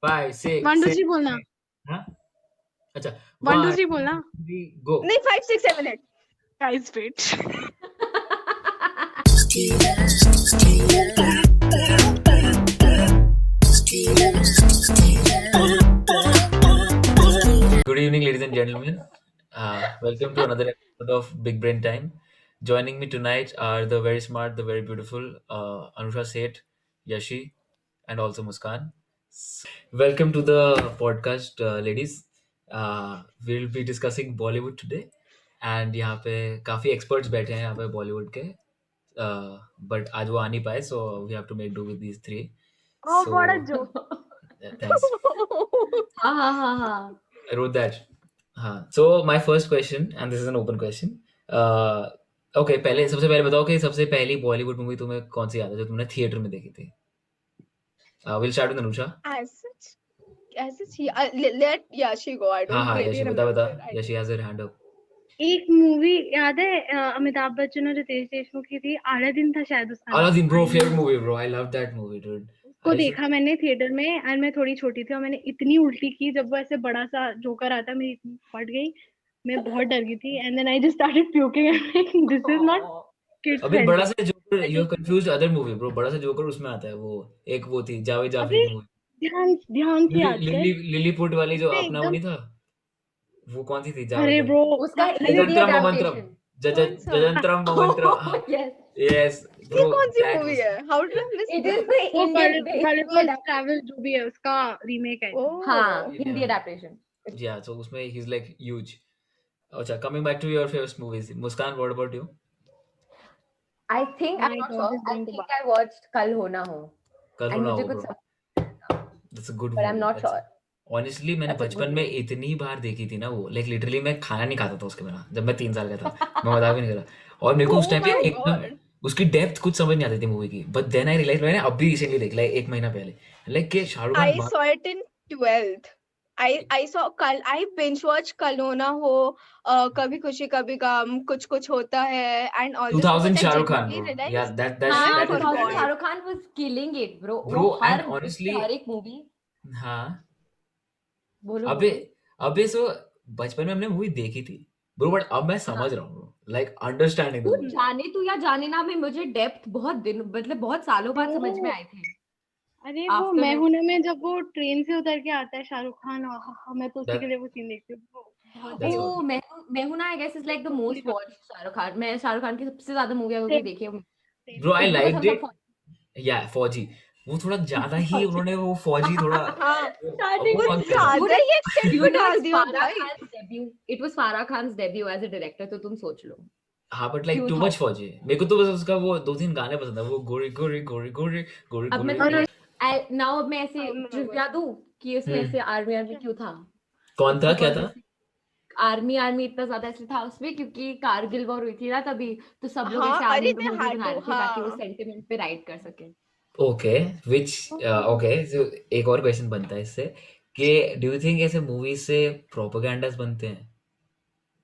5, 6, 1 2 7, 3 बोलना 8. हाँ अच्छा 1 2 1 3 बोलना 2 3 गो नहीं 5 6 7 8 guys wait Good evening, ladies and gentlemen. Welcome to another episode of Big Brain Time. Joining me tonight are the very smart, the very beautiful Anusha Seth, Yashi, and also Muskan. Welcome to the podcast, ladies. We'll be discussing Bollywood today, and यहाँ पे काफी experts बैठे हैं यहाँ पे Bollywood के, but आज वो आ नहीं पाए, so we have to make do with these three. oh So what a joke thanks. हाँ I wrote that. हाँ. So my first question, and this is an open question. Okay, सबसे पहले बताओ कि सबसे पहली बॉलीवुड मूवी तुम्हें कौन सी याद है जो तुमने थिएटर में देखी थी? We'll start with Anusha. as such let Yashi go. I don't हाँ really Yashi remember. बता Yashi has her hand up. एक मूवी याद है अमिताभ बच्चन और रितेश देशमुख की थी अलादीन था शायद उसका नाम। Aladdin, bro, favorite movie, bro. I love that movie, dude. उसको देखा मैंने थिएटर में एंड मैं थोड़ी छोटी थी और मैंने इतनी उल्टी की जब वो ऐसे बड़ा सा जोकर आता मेरी इतनी फट गई मैं बहुत डर गई थी and then I just started puking this is not kids अभी बड़ा सा joker, you have confused other movie, bro. बड़ा सा जोकर उसमें आता है वो एक वो थी जावेद जाफरी की मूवी. ध्यान से याद कर लिलीपुट वाली जो अरे अपना वो एकदम- नहीं था वो कौन सी थी अरे जावेद ब्रो उसका जजंत्रम ममंत्रम जजंत्रम ममंत्रम yes yes ये bro कौन सी that मूवी was- है? How did I miss it this? is the वो Indian गलिवर्स ट्रैवल जो भी है उसका रीमेक है Oh. हाँ Hindi Yeah. adaptation yeah so उसमें he's like huge. अच्छा coming back to your favorite movies, Muskan, what about you? I think I'm My not God, sure he's I going to think I watched कल हो ना हो कल and हो ना मुझे हो, कुछ bro. That's a good but I'm movie. not That's- sure Honestly मैंने That's a good बचपन में इतनी बार देखी थी ना वो like literally मैं खाना नहीं खाता था उसके बिना जब मैं 3 साल का था. मैं मजाक भी नहीं कर रहा और मेरे को उस Oh टाइम पे my एकदम God. उसकी डेप्थ कुछ समझ नहीं आती थी मूवी की. बट देन आई रियलाइज मैंने अभी रिसेंटली देखी लाइक 1 महीना पहले लाइक कि Shahrukh I Khan saw it in 12th. I saw I binge watched कल हो ना हो, कभी खुशी कभी गम, कुछ कुछ होता है and all this. 2000 But I Shahrukh Khan, genuinely bro. realized Yeah, that हाँ that is 2000 Shahrukh Khan was killing it bro Bro, वो हर and honestly- हर एक मूवी हाँ बोलो अबे सो बचपन में हमने मूवी देखी थी ब्रो बट अब मैं समझ रहा हूँ लाइक अंडरस्टैंडिंग तू जाने तू या जाने ना में मुझे डेप्थ बहुत दिन मतलब बहुत सालों बाद समझ में आई थी अरे वो After मैं that- हूं ना में जब वो ट्रेन से उतर के आता है शाहरुख खान मैं तो उसी That- के लिए वो सीन देखती हूँ वो बहुत That's ओ all. मैं हूं ना I guess is like the most watched Shahrukh Khan मैं शाहरुख खान की सबसे ज्यादा मूवी अगर कोई देखी है ब्रो आई Because लाइक हम इट सब या फौजी वो थोड़ा ज्यादा ही उन्होंने वो फौजी थोड़ा हाँ, Starting वो with बहुत ज्यादा ही extent You पे know, डाल it's दिया Farah भाई. Khan's debut. It was Farah Khan's debut as a director, तो तुम सोच लो. हाँ बट लाइक क्यों टू था? मच फौजी मेरे को तो बस उसका वो 2-3 गाने पसंद है वो गोरी गोरी गोरी गोरी गोरी अब मैं गोरी now अब मैं ऐसे I remember. ट्रिविया दूं कि उसमें ऐसे आर्मी क्यों था? कौन था क्या था आर्मी इतना ज्यादा इसलिए था उसमें क्योंकि कारगिल वॉर हुई थी ना तभी तो सब लोग हाँ, ऐसे अरे आर्मी they पे मूवी had बना to, रहे थे ताकि वो हाँ. सेंटिमेंट पे राइट कर सके. ओके व्हिच ओके सो एक और क्वेश्चन बनता है इससे कि डू यू थिंक ऐसे मूवीज से प्रोपेगेंडास बनते हैं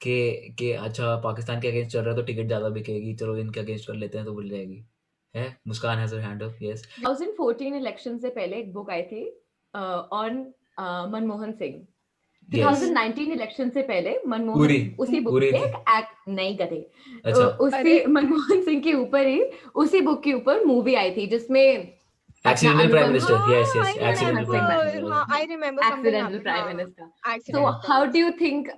कि अच्छा पाकिस्तान के अगेंस्ट चल रहा है तो टिकट ज्यादा बिकेगी चलो इनके अगेंस्ट कर लेते हैं तो मिल जाएगी है Muskan has her hand up yes 2014 election से पहले एक बुक आई थी on Manmohan Singh. Yes 2019 election से पहले पूरी- मनमोहन उसी बुक पूरी पे थी। एक एक्ट नहीं करे अच्छा उसी मनमोहन सिंह के ऊपर ही उसी बुक के ऊपर मूवी आई थी जिसमें एक्सीडेंटल प्राइम मिनिस्टर हाँ, yes yes I accidental remember. Prime minister हाँ, I remember something accidental happened. prime हाँ, minister. So accidental. how do you think,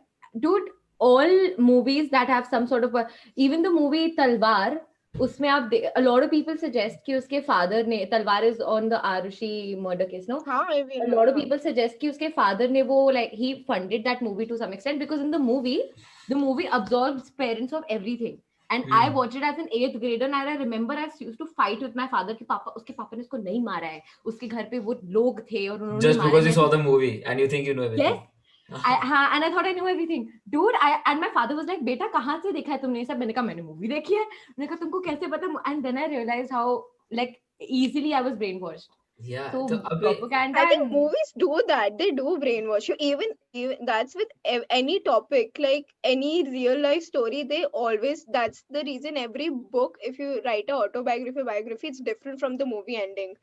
dude? All movies that have some sort of even the movie Talwar, उसमें आप a lot of people suggest कि उसके father ने Talwar is on the Arushi murder case, no? हाँ, I will. A lot of people suggest कि उसके father ने वो like he funded that movie to some extent because in the movie absorbs parents of everything. And I watched it as an 8th grader and I remember I used to fight with my father कि पापा उसके पापा ने उसको नहीं मारा है उसके घर पे वो लोग थे और उन्होंने just मारा because you है. saw the movie and you think you know everything And I thought I knew everything, dude. And my father was like, "बेटा कहाँ से देखा है तुमने ये सब?" मैंने कहा मैंने मूवी देखी है. मैंने कहा तुमको कैसे पता? And then I realized how like easily I was brainwashed. yeah So तो अबे propaganda. I think and- movies do that. They do brainwash you. Even that's with any topic, like any real life story. They always. That's the reason every book, if you write a autobiography, biography, it's different from the movie ending.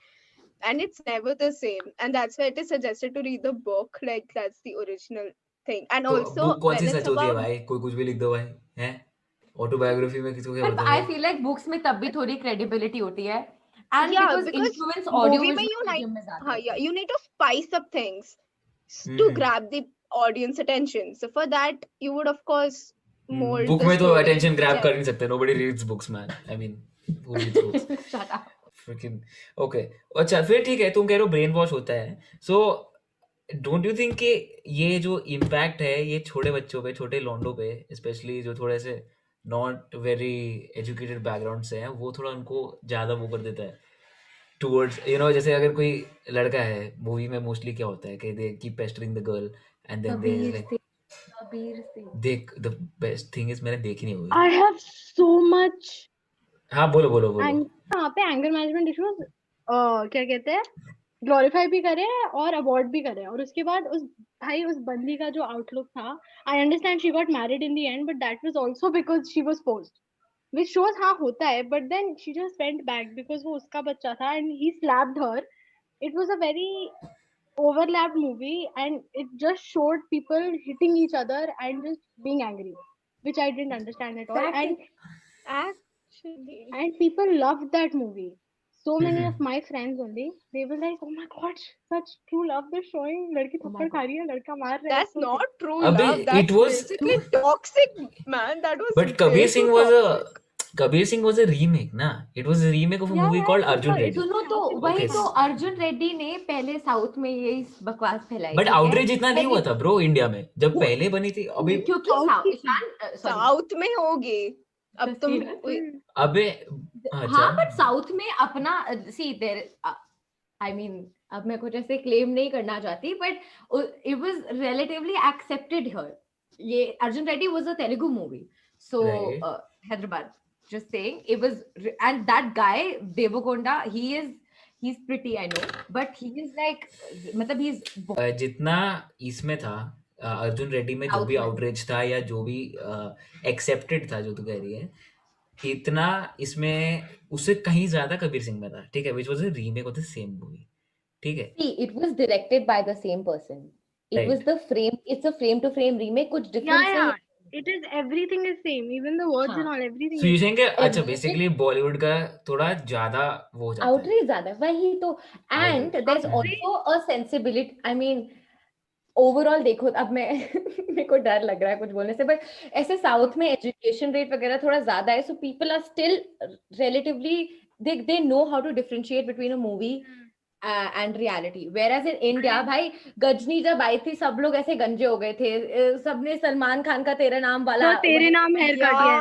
and it's never the same, and that's why it is suggested to read the book, like that's the original thing. And तो also book कौन सी when it's सच होती है about भाई? कोई कुछ भी लिख दो भाई, हैं? ऑटोबायोग्राफी में किसी को क्या But पता I है? feel like books में तब भी थोड़ी credibility होती है, and yeah, because because influence movie audio में you visual like medium में ज़्यादा yeah, होती है. you need to spice up things to hmm grab the audience attention, so for that you would of course mold book the में तो story. Attention grab Yeah. कर नहीं सकते. Nobody reads books, man. I mean, who reads books? Shut up. Freaking okay. अच्छा फिर ठीक है, तुम कह रहे हो ब्रेन वॉश होता है. So डोंट यू थिंक कि ये जो इम्पैक्ट है ये छोटे बच्चों पे, छोटे लॉन्डो पे, स्पेशली जो थोड़े से नॉट वेरी एजुकेटेड बैकग्राउंड से हैं, वो थोड़ा उनको ज़्यादा वो कर देता है टूवर्ड्स, यू नो, जैसे अगर कोई लड़का है, मूवी में मोस्टली क्या होता है कि they keep pestering the girl and then they Kabir like Singh, Kabir Singh. देख, द बेस्ट थिंग इज मैंने देखी नहीं हुई. I have so much हाँ बोलो बोलो बोलो. यहाँ पे एंगर मैनेजमेंट इश्यूज क्या कहते हैं, ग्लोरीफाई भी करे और अवॉर्ड भी करे, और उसके बाद उस बंदी का जो आउटलुक था, I understand she got married in the end, but that was also because she was forced, which shows हाँ होता है, but then she just went back because वो उसका बच्चा था and he slapped her. It was a very overlapped movie and it just showed people hitting each other and just being angry, which I didn't understand at all. Exactly. Actually, And people loved that movie. So many of my friends only, they were like, oh my god, such true love they're showing, लड़की Oh my थप्पड़ खा रही है, लड़का मार रहा है. that's So not true अबे, love, that's it was- basically toxic, man. That was But Kabir way Singh too was toxic. Kabir Singh was a remake, na? It was a remake of a movie called Arjun but Reddy. सुनो तो वही Okay. तो अर्जुन रेड्डी ने पहले south में ये बकवास फैलाई. बट ठीक है? आउटरीच इतना नहीं हुआ था ब्रो इंडिया में जब वो- पहले बनी थी. अभी क्योंकि South की sorry. साउथ में होगी अब तुम Serious? अबे हाँ, अच्छा बट साउथ में अपना सी देयर, आई मीन अब मैं कुछ ऐसे क्लेम नहीं करना चाहती, but it was relatively accepted here. ये Arjun Reddy was a Telugu movie, so Right. Hyderabad, just saying it was, and that guy Devakonda, he's pretty, I know, but he is like, मतलब he's जितना इसमें था अर्जुन रेड्डी में जो भी Outrage. आउटरीच था या जो भी एक्सेप्टेड था जो तू कह रही है, इतना इसमें उससे कहीं ज्यादा कबीर सिंह में था. ठीक है, which was a remake of the same movie. ठीक है, see, it was directed by the same person. It Right. was the frame, it's a frame to frame remake, कुछ yeah, difference नहीं. yeah, it is, everything is same, even the words हाँ. and all, everything so you is saying अच्छा Everything- basically Bollywood का थोड़ा ज्यादा वो हो जाता है. आउटरीच ज्यादा है, वही तो. And Outrage. There is also a sensibility, I mean overall देखो, अब मैं मेरे को डर लग रहा है कुछ बोलने से, बट ऐसे साउथ में एजुकेशन रेट वगैरह थोड़ा ज्यादा है, so people are still relatively, they know how to differentiate between a movie and reality, whereas in India भाई गजनी जब आई थी सब लोग ऐसे गंजे हो गए थे, सबने सलमान खान का तेरे नाम वाला जो तेरे नाम हेयर कट है.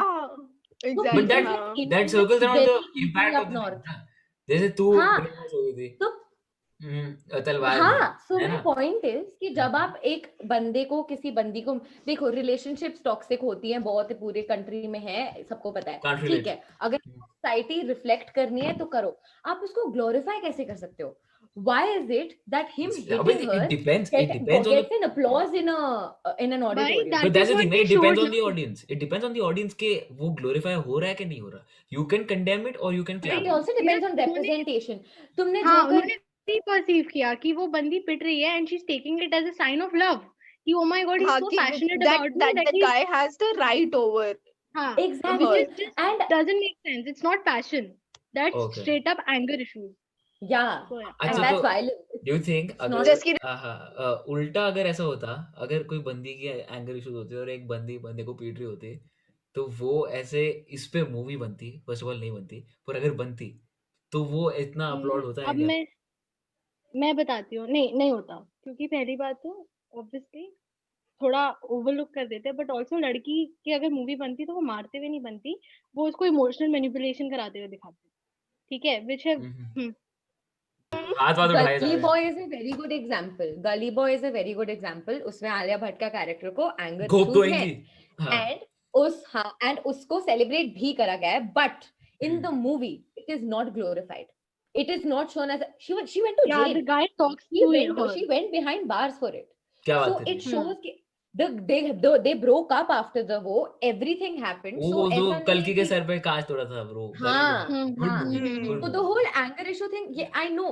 Yeah, But exactly. that हाँ. that circles around the Very impact easy of up the north. film, ना. जैसे तू हाँ. brainwash हो गई थी. तो तलवार हाँ, में, सो है माय ना? पॉइंट इज कि जब आप एक बंदे को, किसी बंदी को देखो, रिलेशनशिप्स टॉक्सिक होती हैं, बहुत पूरे कंट्री में है, सबको पता है. Can't ठीक relate. है, अगर सोसाइटी रिफ्लेक्ट करनी है तो करो. आप उसको ग्लोरीफाई कैसे कर सकते हो? Why is it that him अबे, hitting her it depends on gets the an applause in an auditorium? that but that's is the what thing, they it depends showed on the now. audience. It depends on the audience के वो glorify हो रहा है कि नहीं हो रहा. You can condemn it or you can clap It it. also depends on उन्होंने- representation. तुमने हाँ, जोकर उन्होंने भी perceive किया कि वो बंदी पिट रही है and she's taking it as a sign of love. कि oh my god, he's हाँ, so कि passionate that about me that that the guy has the right over. हाँ, exactly, which is just and doesn't make sense. It's not passion. That's Okay. straight up anger issues. yeah, So yeah. and अच्छा, that's तो violence. do you think It's अगर not just कि- उल्टा अगर ऐसा होता, अगर कोई बंदी की एंगर इश्यूज होते और एक बंदी बंदे को पीट रही होती, तो वो ऐसे इस पे मूवी बनती, फर्स्ट ऑफ ऑल नहीं बनती, पर अगर बनती तो वो इतना अपलोड होता है अब क्या? मैं बताती हूँ, नहीं होता, क्योंकि पहली बात तो ऑब्वियसली थोड़ा ओवरलुक कर देते हैं, बट ऑल्सो लड़की की अगर मूवी बनती तो वो मारते हुए नहीं बनती, वो उसको इमोशनल मैनिपुलेशन कराते हुए दिखाते. ठीक है, which have हम्म. हाथ वाथ उठाए जा Gully रहे Boy is a very good example. Gully Boy is a very good example. उसमें आलिया भट्ट का कैरेक्टर को एंगर हैं. घोप इश्यूज गोइंग है, जी. हाँ. एंड उसको सेलिब्रेट भी करा गया है, but in the hmm. Movie it is not glorified. It is not shown as she went to yeah, jail. the guy talks She to went, her. she went behind bars for it. क्या So बात कर it रही है? shows कि they broke up after the war. Everything happened. वो So जो ऐसा नहीं कल्कि है के कि- सर पे कांच तोड़ा था ब्रो. हाँ, गुड हाँ. Movie, hmm. Good So the whole anger issue thing, yeah, I know.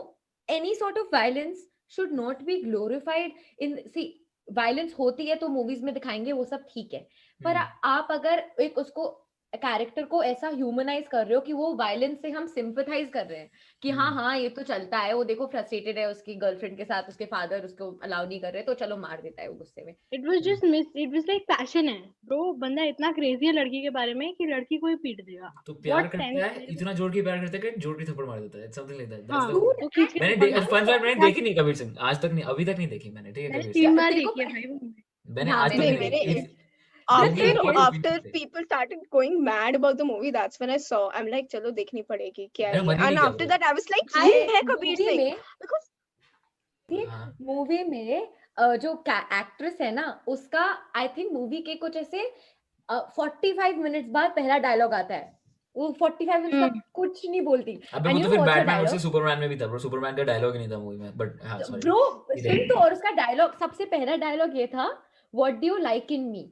any sort of violence should not be glorified in, see, violence होती है तो movies में दिखाएंगे, वो सब ठीक है, पर आप अगर एक उसको कैरेक्टर को ऐसा ह्यूमनाइज कर रहे हो कि वो वायलेंस से हम सिंपथाइज कर रहे हैं कि हाँ हाँ ये तो चलता है, वो देखो फ्रस्ट्रेटेड है उसकी गर्लफ्रेंड के साथ, उसके फादर उसको अलाउ नहीं कर रहे, तो चलो मार देता है वो गुस्से में. It was just miss, it was like passion है ब्रो, बंदा इतना क्रेजी है लड़की के बारे में कि लड़की को ही पीट देगा. तो प्यार What करता sense है, है? इतना जोर के प्यार करता है कि जोर की थप्पड़ मार देता है, समथिंग लाइक दैट. हाँ, दैट्स तो खींच के मैंने थप्पड़ मार फन फैक्ट मैंने देता है. देखी नहीं कबीर सिंह आज तक, नहीं अभी तक नहीं देखी मैंने, ठीक है मैंने कबीर सिंह 3 बार तेरे को देखी है भाई वो. मैंने हाँ, आज तक मैंने नहीं मैंने देखी. एक- दिन में after एक after दिन से. people started going mad about the movie, that's when I saw, I'm like चलो देखनी पड़ेगी क्या मेरा है. मन ही नहीं And किया after bro. that I was like ये है कबीर मूवी सिंह, में because हाँ मूवी में जो एक्ट्रेस है ना उसका, आई थिंक मूवी के कुछ ऐसे 45 मिनट्स बाद पहला डायलॉग आता है, वो 45 मिनट्स तक कुछ नहीं बोलती. अबे And वो you तो know फिर what's the Batman versus dialogue? Superman में भी था ब्रो. सुपरमैन का डायलॉग ही नहीं था मूवी में, बट हाँ सॉरी. ब्रो सुन तो, और उसका डायलॉग, सबसे पहला डायलॉग ये था, what do you like in me,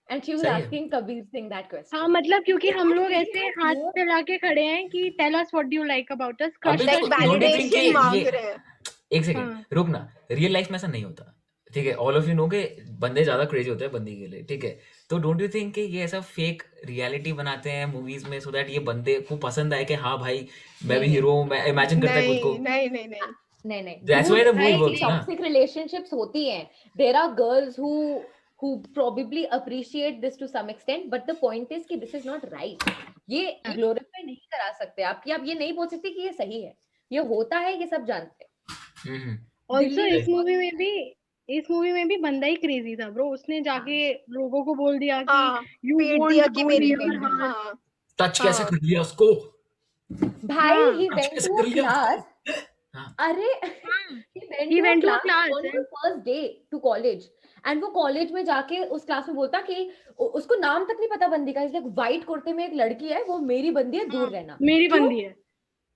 and she was सही है. Asking Kabir Singh that question. हाँ, मतलब क्योंकि हम लोग ऐसे हाथ फैला के खड़े हैं कि tell us what do you like about us, crush अबे like तो don't you think validation मांग ये रहे हैं. एक सेकंड रुक ना, रियल लाइफ में ऐसा नहीं होता, ठीक है. ऑल ऑफ यू नो के बंदे ज्यादा क्रेजी होते हैं बंदी के लिए, ठीक है. तो डोंट यू थिंक कि ये ऐसा फेक रियलिटी बनाते हैं मूवीज में सो दैट ये बंदे को पसंद आए कि हाँ भाई मैं भी नहीं, हीरो हूँ, मैं इमेजिन करता है खुद को. नहीं नहीं नहीं नहीं नहीं, That's why the movie भाई, works, ना. toxic relationships होती हैं. There are girls who probably appreciate this to some extent, but the point is कि this is not right. ये glorify नहीं करा सकते आप, कि आप ये नहीं बोल सकते कि ये सही है. ये होता है, ये सब जानते हैं. हम्म. ऑल्सो दिल्ली इस मूवी में भी बंदा ही क्रेजी था ब्रो. उसने जाके लोगों को बोल दिया कि हाँ यू पीट वोंट दिया कि गो मेरी नियर भी. हर. हाँ टच कैसे हाँ. कर लिया उसको. भाई हाँ, he टच went कैसे to कर a लिया class. हाँ. अरे he went to a on class the and first day to college, and वो कॉलेज में जाके उस क्लास में बोलता कि उसको नाम तक नहीं पता बंदी का, इसलिए व्हाइट कुर्ते में एक लड़की है, वो मेरी बंदी है, दूर रहना. मेरी क्यों? बंदी है.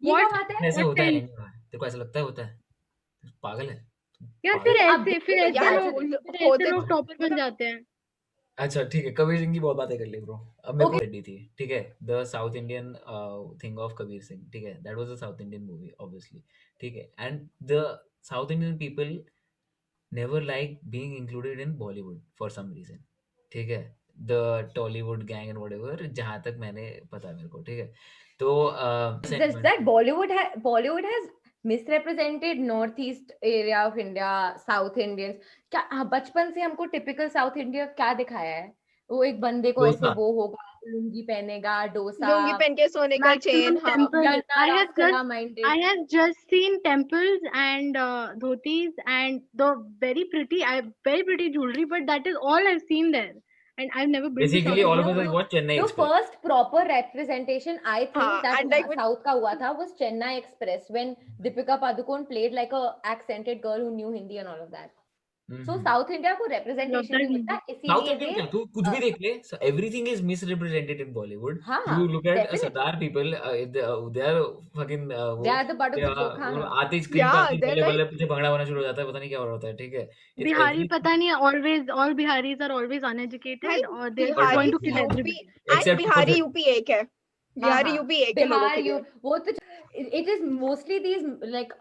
ये What? क्या बात है? ऐसे What होता है sense? नहीं हुआ है? तेरे को ऐसा लगता है होता है? पागल है. या पागल. फिर ऐसे यार होते लोग टॉपर बन जाते हैं. अच्छा ठीक है, कबीर सिंह की बहुत बातें कर ली ब्रो. अब मेरे को Okay. रेडी थी, ठीक है. The south Indian thing of Kabir Singh, ठीक है. That was the south Indian movie obviously, ठीक है. And the south Indian people never like being included in Bollywood for some reason, ठीक है. The Tollywood gang and whatever, जहां तक मैंने पता है मेरे को, ठीक है. तो Just that Bollywood has misrepresented northeast area of India, South Indians. क्या हाँ, बचपन से हमको टिपिकल साउथ इंडिया क्या दिखाया है? वो एक बंदे को ऐसे डोसा. वो होगा, लुंगी पहनेगा, डोसा, लुंगी पहन के सोने का चेन. Maximum हाँ temple. Jannai minded. I have just seen temples and dhotis and the very pretty jewelry, but that is all I've seen there, and I've never been to basically South all of India. Us watch Chennai The express. first proper representation I think हाँ, that and like with- South का हुआ था was Chennai Express, when Deepika Padukone played like a accented girl who knew Hindi and all of that. So South India को representation that नहीं मिलता, south इसीलिए Indian क्या, they तू कुछ भी देख ले, everything is misrepresented in Bollywood. हाँ, you look at definitely. Sardar people, they are fucking they are the butt of the joke. हाँ, हाँ. आते स्क्रीन पे Yeah, आते they're बल्ले like- बल्ले पीछे भंगड़ा होना शुरू हो जाता है, पता नहीं क्या हो रहा होता है, ठीक है. It's Bihari, every- पता नहीं, all Biharis are always uneducated भाई, or they're Bihari going to kill UP- everybody. and Except Bihari for- UP एक है. बिहारी हाँ. यूपी एक है लोगों Bihar, के लिए. वो तो it is mostly these like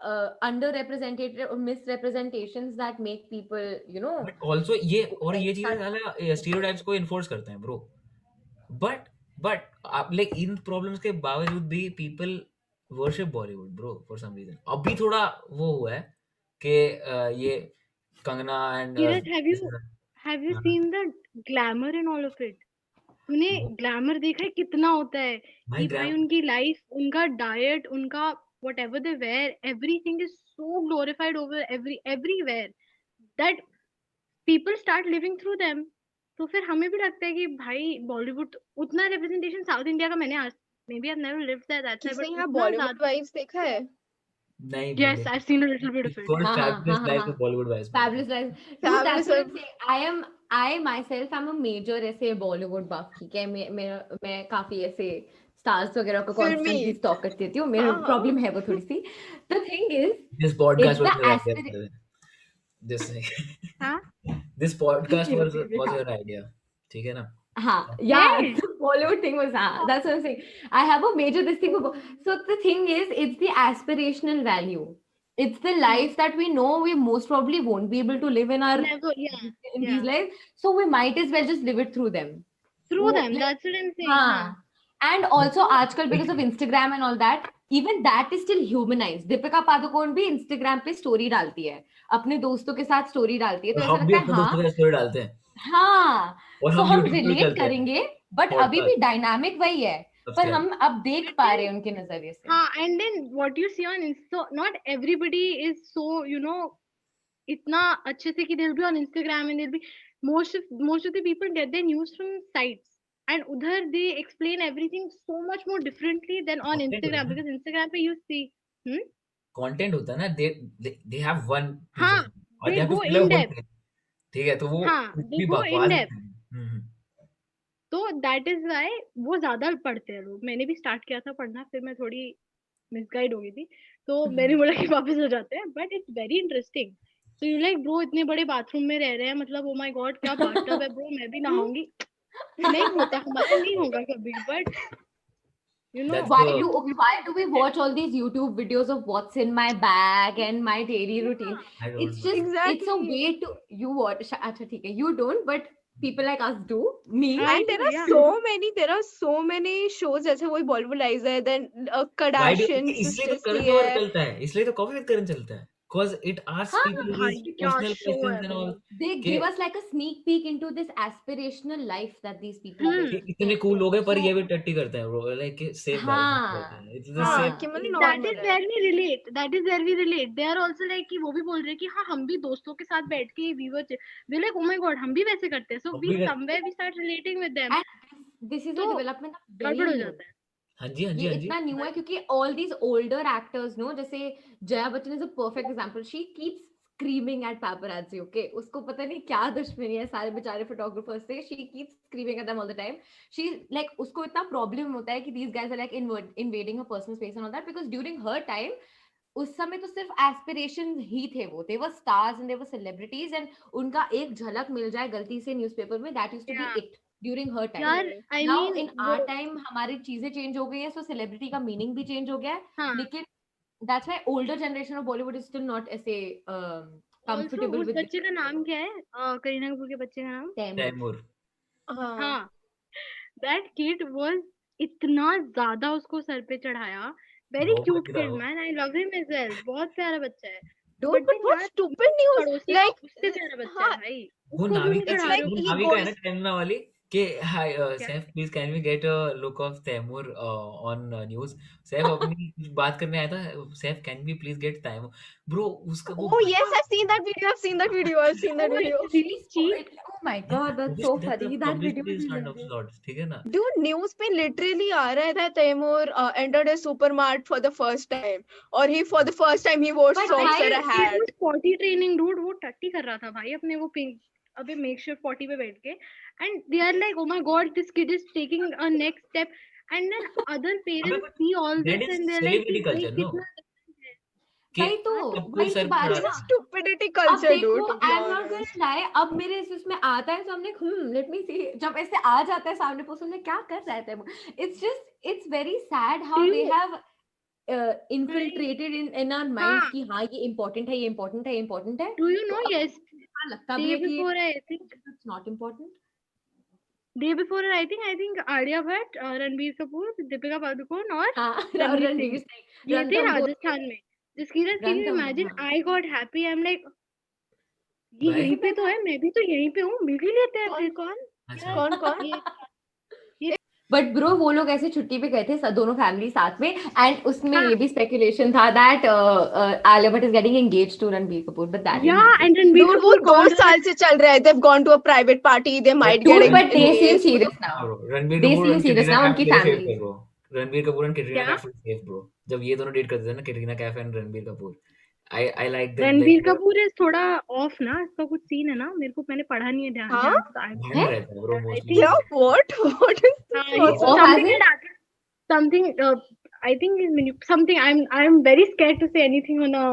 underrepresented or misrepresentations that make people, you know. But also ये और ये चीजें Start- साला स्टीरियोटाइप्स को इन्फोर्स करते हैं ब्रो. बट आप लाइक इन प्रॉब्लम्स के बावजूद भी people worship Bollywood bro for some reason. अभी थोड़ा वो हुआ है कि ये Kangana and Kirat, have you हाँ. seen the glamour in all of it? तूने ग्लैमर देखा है कितना होता है भाई कि भाई उनकी लाइफ, उनका डाइट, उनका whatever they wear, everything is so glorified over everywhere that people start living through them. तो फिर हमें भी लगता है कि भाई बॉलीवुड उतना रिप्रेजेंटेशन साउथ इंडिया का मैंने आज maybe I've never lived there, that's why, किसने but यहाँ उतना बॉलीवुड ज्यादा. वाइब्स देखा है? नहीं Yes, I've seen a little bit of it. कौन हाँ, हाँ, फैबुलस हाँ, लाइफ हाँ. Of Bollywood wise. Fabulous life. Dude, Fabulous that's what I'm life. saying. I myself am a major ऐसे Bollywood buff, ठीक है. मैं काफी ऐसे stars वगैरह को फिल्मी. constantly stalk करती रहती हूँ. मेरा हाँ. problem है वो थोड़ी सी. The thing is, This podcast It's was the your idea. aspir- by the way. This हाँ? this podcast was your idea. ठीक है ना? हाँ, yeah, Yes. the Bollywood thing was that's what I'm saying. I have a major this thing. So the thing is, it's the aspirational value. it's the life that we know we most probably won't be able to live in our Never, yeah, in yeah. these lives, so we might as well just live it through them. Through वो them, like that's what I'm saying. हाँ. And also आजकल because of Instagram and all that, even that is still humanized. Deepika Padukone भी Instagram पे story डालती है, अपने दोस्तों के साथ स्टोरी डालती है, तो और ऐसा हम भी लगता है अपने दोस्तों हाँ के स्टोरी डालते हैं हाँ. और तो हम हम यूट्यूब पे भी रिलेट चलते हैं करेंगे, बट अभी भी पॉडकास्ट डायनामिक वही है, पर हम अब देख But पा then- रहे हैं उनके नजरिए से. हाँ, and then what you see on Insta, not everybody is so, इतना अच्छे से कि they'll be on Instagram and they'll be most of the people get their news from sites, and उधर they explain everything so much more differently than on Content Instagram, होता है because Instagram पे you see, content होता है ना they have one piece हाँ, of और they they have to go fill in up one depth, page ठीक है तो वो हाँ, कुछ they भी go in बकवास depth. हम्म तो that is why वो ज्यादा पढ़ते हैं लोग. मैंने भी स्टार्ट किया था पढ़ना, फिर मैं थोड़ी मिसगाइड हो गई थी, तो मैंने बोला कि वापस हो जाते हैं, बट इट्स वेरी इंटरेस्टिंग. तो यू लाइक ब्रो इतने बड़े बाथरूम में रह रहे हैं, मतलब ओ माय गॉड क्या बाथटब है ब्रो, मैं भी नहाऊंगी. नहीं होता, हमारा नहीं होगा कभी, but That's Why the do we watch all these YouTube videos of what's in my bag and my daily routine? I don't It's know. just it's a Exactly. way to you watch. अच्छा ठीक है, you don't, but people like us do. Me, I And do, there are yeah. so many shows जैसे वही Bollywoodizer है, then Why do Kardashian इसलिए तो sisters की करण जौहर है. चलता है इसलिए तो कॉफी विद करण चलता है cause it asks हाँ, people भाई these क्या personal शो है questions and all they कि give us like a sneak peek into this aspirational life that these people live. कि इतने कूल लोग हैं पर So- ये भी टट्टी करते हैं bro like सेम हाँ. इट्स द हाँ, सेम कि मतलब that normal is है. where we relate, that is where we relate. They are also like कि वो भी बोल रहे हैं कि हाँ हम भी दोस्तों के साथ बैठ के we were like oh my god हम भी वैसे करते हैं, so हम we भी कर- somewhere we start relating with them. And this is a तो development of very गड़बड़ हो new. जाता है. हाँ जी हाँ जी ये हाँ जी इतना न्यू है क्योंकि all these older actors नो, जैसे Jaya Bachchan is a perfect example. She keeps screaming at paparazzi. Okay, उसको पता नहीं क्या दुश्मनी है सारे बेचारे photographers से. She keeps screaming at them all the time. She like उसको इतना problem होता है कि these guys are like invading her personal space and all that, because during her time उस समय तो सिर्फ एस्पिरेशन ही थे वो. They were stars and they were celebrities and उनका एक झलक मिल जाए गलती से न्यूज़पेपर में, that used to be Yeah. it during her time. यार I Now mean in our time हमारी चीजें चेंज हो गई है, so celebrity का मीनिंग भी चेंज हो गया है. हाँ. लेकिन that's why older generation of Bollywood is still not ऐसे Also comfortable उस with बच्चे का नाम क्या है, करीना कपूर के बच्चे का नाम? Taimur. तैमूर हाँ. हाँ, that kid was इतना ज्यादा उसको सर पे चढ़ाया. Very बहुत cute बच रहा kid हो man, I love him as well. बहुत प्यारा बच्चा है. Dude, But but then what यार stupid news. पड़ोसी Like, का उससे प्यारा बच्चा हाँ, है भाई. वो उसको क्यों नावी नहीं का it's चढ़ा like रहे हो? he नावी का है ना goes. टेमना वाली कि हाय क्या? Saif please can we get a look of Taimur on news Saif अपनी कुछ बात करने आया था Saif can we please get Taimur bro उसका वो Oh yes, I've seen that video. I've seen that video. I've seen that Oh, video. it's really cheap. Oh my god, that's so funny. That video publicity was stunt of hilarious. sorts ठीक है ना Dude, news पे literally आ रहा था Taimur entered a supermart for the first time, or for the first time he wore But socks भाई, or a It hat. was potty training dude, वो टट्टी कर रहा था भाई अपने वो पिंक अबे makeshift potty पे बैठ के, and they are like oh my god this kid is taking a next step, and then other अबे parents but see all that this is and they're like celebrity कि भाई culture no कितना different है. कि भाई तो सबको वही सर तो बात चढ़ा है It's a ना. stupidity अब culture, देखो, dude. To be I am not honest. Gonna lie, अब मेरे इसमें आता है तो हमने लेट मी सी, जब ऐसे आ जाता है सामने पोस्ट में क्या कर रहा है, it's very sad how they have infiltrated in our minds हाँ. कि हाँ ये important है, ये important है, ये important है. Do you तो know अब yes हाँ लगता भी day है कि before I think it's not important. I think Alia Bhatt, Ranbir Kapoor, Deepika Padukone और हाँ रणवीर रणवीर सिंह, सिंह ये थे रणथंभोर राजस्थान में. Just can you Ranthambore, imagine? हाँ. I got happy. I'm like ये भाई यहीं पे तो है, मैं भी तो यहीं पे हूँ, मिल ही लेते हैं कौन फिर. कौन अच्छा कौन कौन? ये बट ब्रो वो लोग ऐसे छुट्टी पे गए थे दोनों फैमिली साथ में, एंड उसमें हाँ. ये भी स्पेकुलेशन था that Alia Bhatt is getting engaged to Ranbir Kapoor, but that Yeah, and Ranbir Dude, वो Kapoor 2 called her साल से चल रहा है. They've gone to a private party. They might get dude, but they seem engaged. serious now. हाँ bro Ranbir They Kapoor seem और serious Katrina now, Kaif उनकी मेरे फेव families. थे ब्रो रणबीर कपूर और कैटरीना क्या? कैफ सेफ ब्रो जब ये दोनों डेट करते थे ना Katrina Kaif and Ranbir Kapoor I like them Ranbir like Kapoor is थोड़ा ऑफ ना, इसका कुछ सीन है ना, मेरे को मैंने पढ़ा नहीं है ध्यान हाँ? ध्यान से. I- भांडा रहता है bro I mostly Yeah, what? What is हाँ, this? ये What's Oh, up? something has it? had happened. Something I think something I'm very scared to say anything on a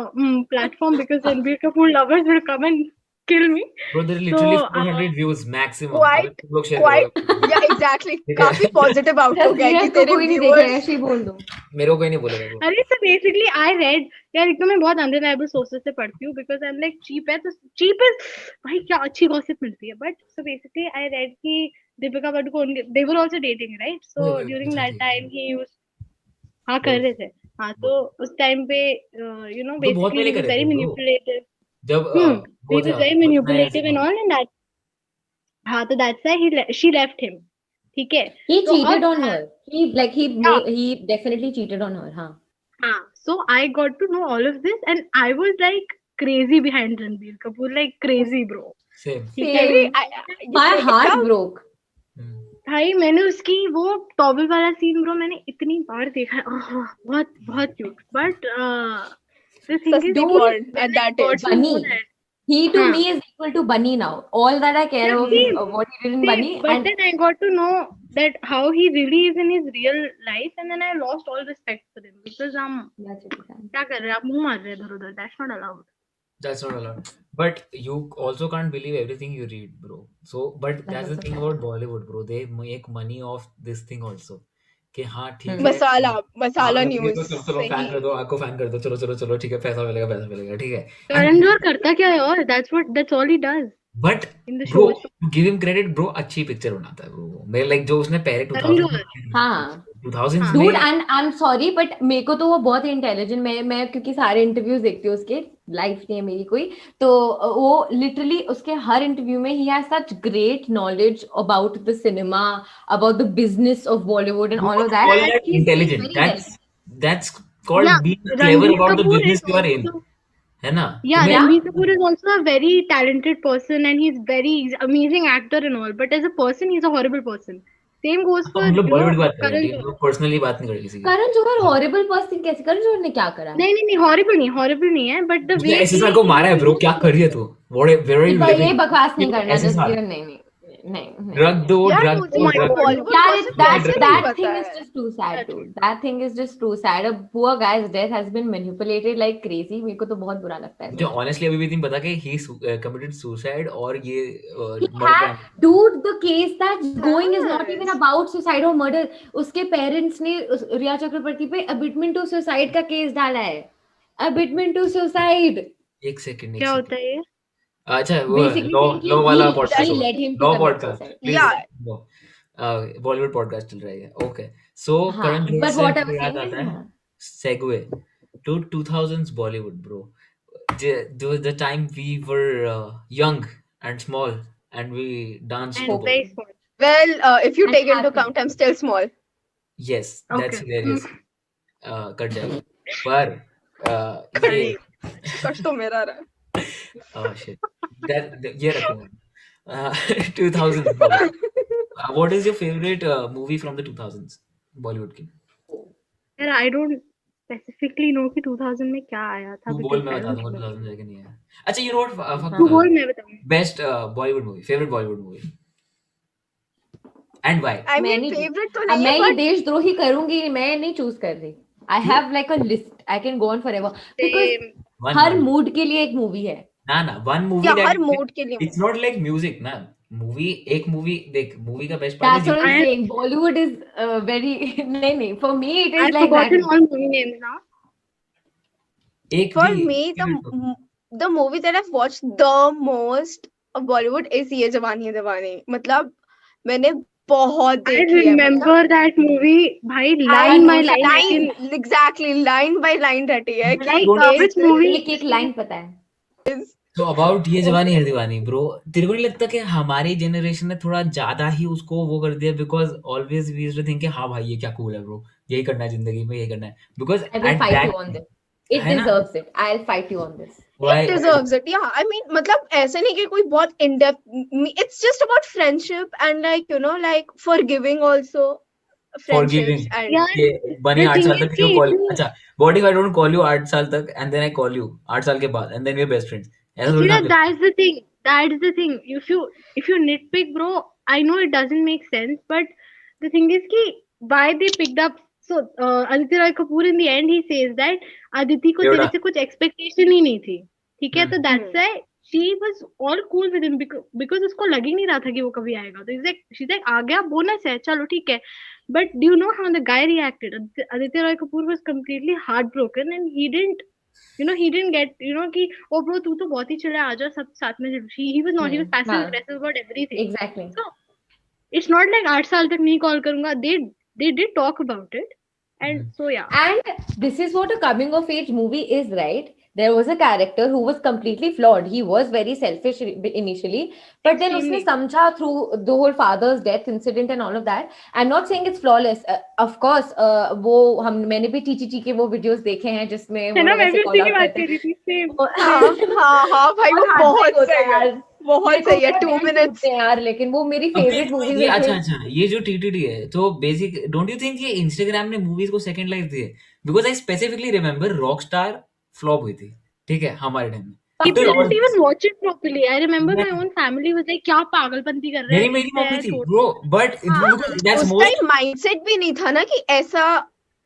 platform because Ranbir Kapoor lovers will come and kill me. Bro, there are literally So, 400 views maximum. Quite- अगर तुम लोग share quite- करोगे Yeah, exactly. ठीक है। काफी positive outlook है कि नीरज को तेरे कोई नहीं देख रहा है, viewers ऐसे ही बोल दो. मेरे को कोई नहीं बोलेगा bro. अरे so basically I read यार एक तो मैं बहुत unreliable sources से पढ़ती हूँ because I'm like cheap है तो cheap है भाई क्या अच्छी gossip मिलती है but so basically I read कि Deepika Padukone they were also dating right so वही, during that exactly. time he used हाँ कर बोल। रहे थे हाँ तो उस time पे you know तो बहुत basically पहले he was करे very थे bro. manipulative जब he वो was था very manipulative and all and that हाँ तो that's why she left him ठीक है He तो cheated और on her. He definitely cheated on her. हाँ. so I got to know all of this and I was like crazy behind Ranbir Kapoor like crazy bro same. ठीक है Really, My heart इतना- broke. भाई मैंने उसकी वो towel वाला scene bro मैंने इतनी बार देखा है बहुत बहुत cute but the thing is Dude, कि at when I that got age. to know Bunny. that- He to हाँ. me is equal to Bunny now. All that I care Yeah, of is same. what he did in See, Bunny. but And then I got to know that how he really is in his real life and then I lost all respect for him because that's it, fine. क्या कर रहे हैं आप मुंह मार रहे हैं इधर उधर that's not allowed That's not allowed. But you also can't believe everything you read, bro. So, but that's the also thing fact. about Bollywood, bro. They make money off this thing also. कि हाँ ठीक है मसाला हाँ, मसाला ये news तो चलो fan कर दो आपको फैन कर दो चलो चलो चलो ठीक है पैसा मिलेगा ठीक है करण जोहर करता क्या है और that's all he does but in the bro shows give him credit bro अच्छी पिक्चर बनाता है ब्रो मेरे लाइक जो उसने पहले करण जोहर 2000 हाँ. में Dude, and I'm sorry, but मेरे को तो वो बहुत इंटेलिजेंट मैं क्योंकि सारे इंटरव्यूज देखती हूँ उसके लाइफ नहीं है मेरी कोई तो वो लिटरली उसके हर इंटरव्यू में he has such great knowledge about the cinema about the business of Bollywood and all of call that that intelligent that's called Yeah, being clever Ranbir about the Kapoor business is you are in also है ना Yeah, तुम्हें Ranbir Kapoor is also a very talented person and he's amazing actor and all. But as a person, he's a horrible person. Same goes तो for हम लोग बॉलीवुड की बात कर रहे Karan हैं Johar. हम लोग पर्सनली बात नहीं कर रहे किसी की करण जौहर हॉरिबल पर्सन कैसे करण जौहर ने क्या करा नहीं horrible नहीं है. But the उसने way एसएसआर को मारा है ब्रो क्या कर रही है तू वेयर आर यू ये लिविंग बकवास नहीं करना जस्ट एसएसआर नहीं ड्रग दो यार ड्रग मुझे दो वो drug Bollywood Yeah, gossip that कैसे नहीं that पता thing is है just too sad, dude. That thing is just too sad. A poor guy's death has been manipulated like crazy. मेरे को तो बहुत बुरा लगता है. मुझे ऑनेस्टली अभी भी नहीं पता कि ही कमिटेड सुसाइड और ये He murder had, dude, the case that's going is not even Yes. about suicide or murder. उसके parents ने रिया चक्रवर्ती पे abetment to suicide का केस डाला है. Abetment to suicide. एक सेकंड क्या होता है ये? अच्छा वो Basically लॉ saying कि लॉ वाला he podcast led him to law commit podcast suicide. Yeah. Bollywood podcast चल रहा है ओके सो हाँ, करण जोहर but से what I मुझे was याद saying आता is, है हाँ. segue to 2000s Bollywood, bro. The time we were young and small and we danced to And very Bollywood. small. Well, if you And take into happy. account, I'm still small. Yes, that's Okay. hilarious. Cut जाएगा पर ये कष्ट तो मेरा रहा oh shit ये रखूंगा 2000s Bollywood. What is your favorite movie from the 2000s Bollywood की यार I don't specifically know कि 2000 में क्या आया था तू बोल because मैं I बता don't दूंगा remember. 2000 जाके नहीं है अच्छा you know what तू बोल मैं बताऊंगी. best Bollywood movie favorite Bollywood movie and why I मैं mean, नहीं favorite तो अब नहीं मैं है ये but देशद्रोही करूंगी मैं नहीं चूज कर रही I have like a list I can go on forever because Same. Her one mood के लिए एक मूवी है ना one movie या that हर mood के लिए it's not like music ना मूवी एक मूवी देख मूवी का best part That's what I'm I- saying. Bollywood is very नहीं for me it is I've like that. forgotten all movie names now. एक for भी me the movie that I've watched the most of Bollywood is ये जवानी है दीवानी मतलब मैंने बहुत I देखी है remember that movie भाई line by line. line exactly line by line रटी है कि Like Don't- which movie? एक लाइन पता है. तो अबाउट ये जवानी है दीवानी ब्रो तेरे को नहीं लगता कि हमारी जनरेशन ने थोड़ा ज्यादा ही उसको वो कर दिया because always we used to think हाँ भाई ये क्या कूल है ब्रो यही करना है जिंदगी में यही करना है because I will fight you on this. It है ना? deserves it. I'll fight you on this. it deserves it yeah I mean मतलब ऐसे नहीं कि कोई बहुत in depth it's just about friendship and like you know like forgiving also Forgiving. friendships and Yeah. ये बने The 8 thing साल is तक कि क्यों कॉल if you- अच्छा what if I don't call you 8 साल तक and then I call you 8 साल के बाद and then we are best friends ऐसा थोड़ी ना Yeah, that's the thing. That's the thing. If you nitpick, bro, I know it doesn't make sense, but the thing is कि why they picked up. So Aditya Roy Kapoor in the end he says that Aditi को Yoda. तेरे से कुछ expectation ही नहीं थी. ठीक है तो that's Hmm. why she was all cool with him because उसको लग ही नहीं रहा था कि वो कभी आएगा. तो she's like आ गया bonus है, चलो ठीक है. But do you know how the guy reacted? Aditya Roy Kapoor was completely heartbroken and he didn't get कि oh bro तू तो बहुत ही चिल है, आजा सब साथ में. He was not, he was passive हाँ, aggressive about everything. exactly. So it's not like 8 साल तक नहीं कॉल करूंगा. They did talk about it. And so yeah. And this is what a coming of age movie is, right? There was a character who was completely flawed. He was very selfish initially, but then उसने Extremely. समझा through the whole father's death incident and all of that. I'm not saying it's flawless. Of course, मैंने भी टीची के वो videos देखे हैं जिसमें है वो ना, लोग मैं ऐसे भी call उसी की out बात करते कर रही थी. Same. हैं. हाँ भाई वो और hard बहुत होता सही है है, यार. बहुत मेरे को सही है. उसका 2 dance minutes. होते हैं यार, लेकिन वो मेरी अभी favorite movie ये में अच्छा से. अच्छा ये जो टीटीडी है तो बेसिक डोंट यू थिंक ये इंस्टाग्राम ने मूवीज को सेकंड लाइफ दी है? Because I specifically remember Rockstar flop हुई थी, ठीक है, हमारे टाइम में. People After all didn't even this, watch it properly. I remember my मैं- own family was like, क्या पागलपंती कर रहा है, मेरी इससे मम्मी है, थी छोड़. ब्रो, बट हाँ, दैट्स उस मोस्ट टाइम माइंडसेट भी नहीं था ना कि ऐसा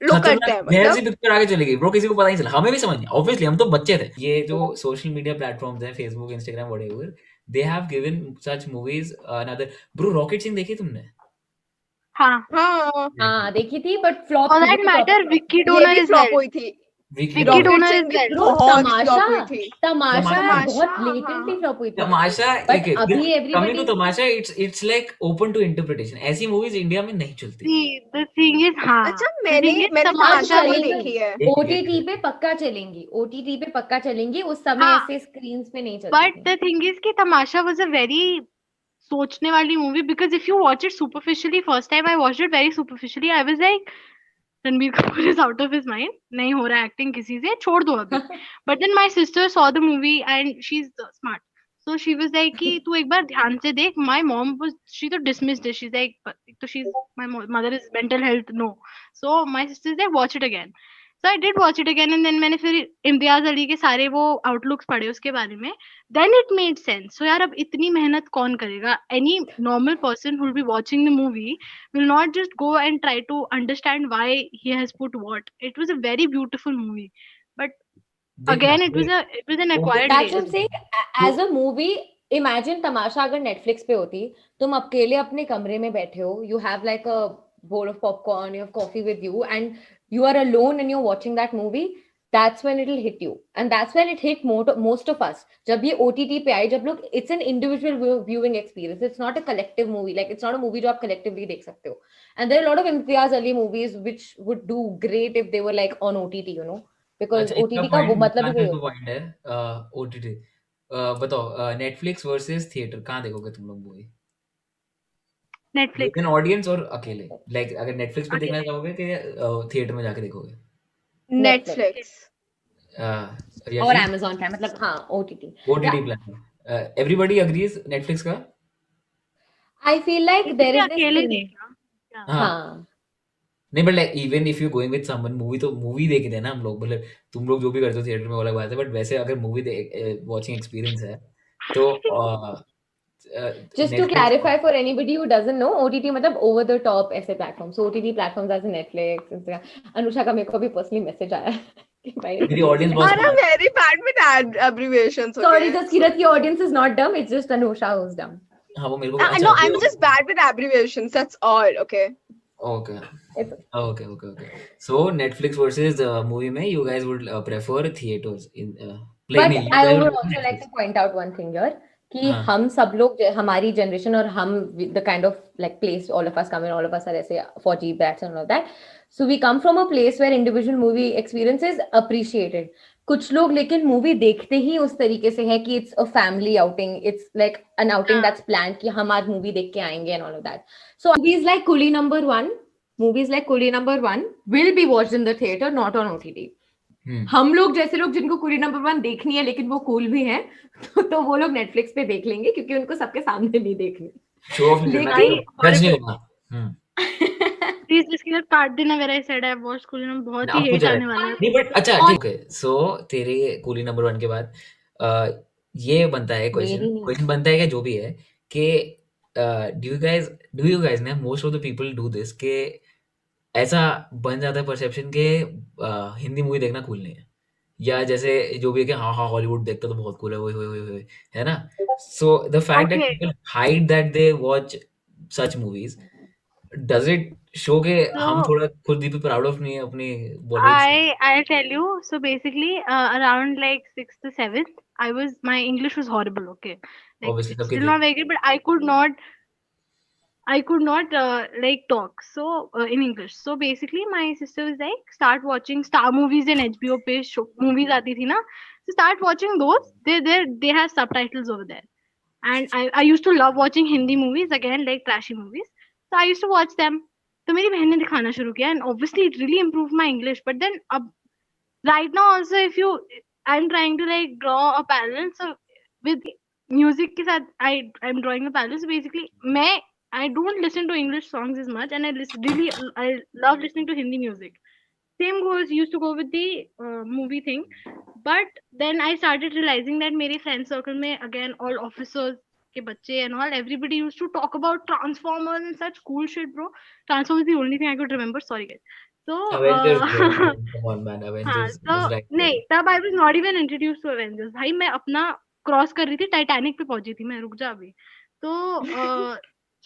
लोग करते खतरनाक हैं. जहर सी मतलब पिक्चर आगे चली गई ब्रो, किसी को पता नहीं चला, हमें भी समझ नहीं, ऑब्वियसली हम तो बच्चे थे. ये जो सोशल मीडिया प्लेटफॉर्म्स हैं, Facebook, Instagram, whatever, they have given such movies another. Bro rocket Singh देखी तुमने? हाँ. हाँ देखी थी, but flop For थी. that matter, Vicky ये Donor भी as फ्लॉप well. हुई थी. Vicky Vicky rocket Donor Singh as भी well. Bro, बहुत फ्लॉप हुई थी. तमाशा तमाशा, बहुत हाँ. blatantly flop हुई थी. तमाशा But एक अभी coming to everybody, Tamasha, it's like open to interpretation. ऐसी मूवीज इंडिया में नहीं चलती. See, the thing is, हाँ. अच्छा The मैंने thing is, मैंने अब तमाशा नहीं चलेंगी. देखी है. OTT पे पक्का चलेंगी. OTT पे पक्का चलेंगी. उस समय हाँ. ऐसे screens पे नहीं चलती But थी. the thing is कि Tamasha was a very सोचने वाली movie, because if you watch it superficially, first time I watched it very superficially, I was like, Ranbir Kapoor is out of his mind. नहीं हो रहा acting किसी से, छोड़ दो अभी. But then my sister saw the movie and she's smart. So she was like कि तू एक बार ध्यान से देख. My mom was, she तो dismissed it. She's like, तो she's, my mother is mental health, no. So my sister is like, watch it again. So I did watch it again and then मैंने फिर इम्तियाज अली के सारे वो outlooks पढ़े उसके बारे में. Then it made sense. So यार अब इतनी मेहनत कौन करेगा? Any normal person who will be watching the movie will not just go and try to understand why he has put what. It was a very beautiful movie, but again it was an acquired That's what I'm taste. saying. As a movie, imagine तमाशा अगर Netflix पे होती, तुम अकेले अपने कमरे में बैठे हो, you have like a bowl of popcorn, you have coffee with you, and you are alone and you're watching that movie. That's when it'll hit you, and that's when it hit most of us. जब ये OTT पे आई, जब लोग, it's an individual viewing experience. It's not a collective movie. Like it's not a movie जो आप collectively देख सकते हो. And there are a lot of Imtiaz Ali movies which would do great if they were like on OTT, you know. Because अच्छा, OTT का वो मतलब ही इसका पॉइंट है. ओटीटी बताओ, नेटफ्लिक्स वर्सेस थिएटर, कहाँ देखोगे तुम लोग movie? Netflix. With an audience और अकेले? लाइक अगर नेटफ्लिक्स पे देखना अकेले. चाहोगे कि थिएटर में जाके देखोगे? Netflix. और Amazon Prime, मतलब हाँ OTT. OTT platform. Everybody agrees Netflix का? I feel like there is this अकेले thing. देखना. हाँ. नहीं, but like even if you going with someone, movie देखते हैं ना हम लोग, मतलब तुम लोग जो भी करते हो थिएटर में वो अलग बात है, बट वैसे अगर मूवी वॉचिंग एक्सपीरियंस है तो Just to clarify for anybody who doesn't know, OTT मतलब over the top ऐसे platforms. So OTT platforms as Netflix, Instagram. Anusha का मेरे को भी personally message आया है. मेरी ऑडियंस बहुत I'm very bad with abbreviations. Sorry, Okay? the Kirat की audience is not dumb. It's just Anusha who's dumb. हाँ वो मेरे को No, I'm just bad with abbreviations. That's all. Okay. Okay. It's Okay. So Netflix versus movie में you guys would prefer theaters in But नहीं, you I guys would would also like to point out one thing here कि हाँ. हम सब लोग हमारी generation और हम the kind of like place all of us come in, all of us are ऐसे 4G brats and all of that. So we come from a place where individual movie experience is appreciated. कुछ लोग लेकिन movie देखते ही उस तरीके से है कि it's a family outing, it's like an outing that's planned कि हम आज मूवी देख के आएंगे and all of that. So movies like Coolie number one will be watched in the theater, not on OTT. हम लोग जैसे लोग जिनको Coolie number one देखनी है लेकिन वो कूल भी हैं तो वो लोग नेटफ्लिक्स पे देख लेंगे क्योंकि उनको सबके सामने नहीं देखनी. शो ऑफ जज नहीं होगा. Please इसके साथ काट देना मेरा साइड है. वॉच कूली नंबर बहुत ही आपको हेट जा आने वाला है. नहीं, बट अच्छा ठीक है. सो तेरे कूली नंबर 1 के बाद ये बनता है क्वेश्चन बनता है कि जो भी है कि डू यू गाइस ना, most of the people do this के ऐसा बन जाता है परसेप्शन के हिंदी मूवी देखना कूल नहीं है. या जैसे जो भी है कि हाँ हॉलीवुड देखता तो बहुत कूल है, ओए है ना? So the fact that Okay, people hide that they watch such movies, does it show के हम so थोड़ा खुद भी प्राउड ऑफ नहीं है अपनी बॉलीवुड से? I'll tell you. So basically, around like sixth to seventh, my English was horrible. Okay, like obviously it's सबके still थे। not very good, but I could not like talk so in English. So basically, my sister was like, start watching Star movies and HBO पे show movies आती थी ना. So start watching those. They have subtitles over there. And I used to love watching Hindi movies again, like trashy movies. So I used to watch them. तो मेरी बहन ने दिखाना शुरू किया and obviously it really improved my English. But then अब right now also if you I'm trying to like draw a parallel. So with music के साथ I'm drawing a parallel. So basically I don't listen to English songs as much and I love listening to Hindi music. Same goes used to go with the movie thing. But then I started realizing that मेरे friend circle में again all officers के बच्चे and all everybody used to talk about Transformers and such cool shit, bro. Transformers is the only thing I could remember. Sorry guys. So Avengers bro, I mean, come on man, हाँ Avengers तो was like नहीं तब I was not even introduce to Avengers भाई मैं अपना cross कर रही थी टाइटैनिक पे पहुंची थी मैं रुक जा अभी तो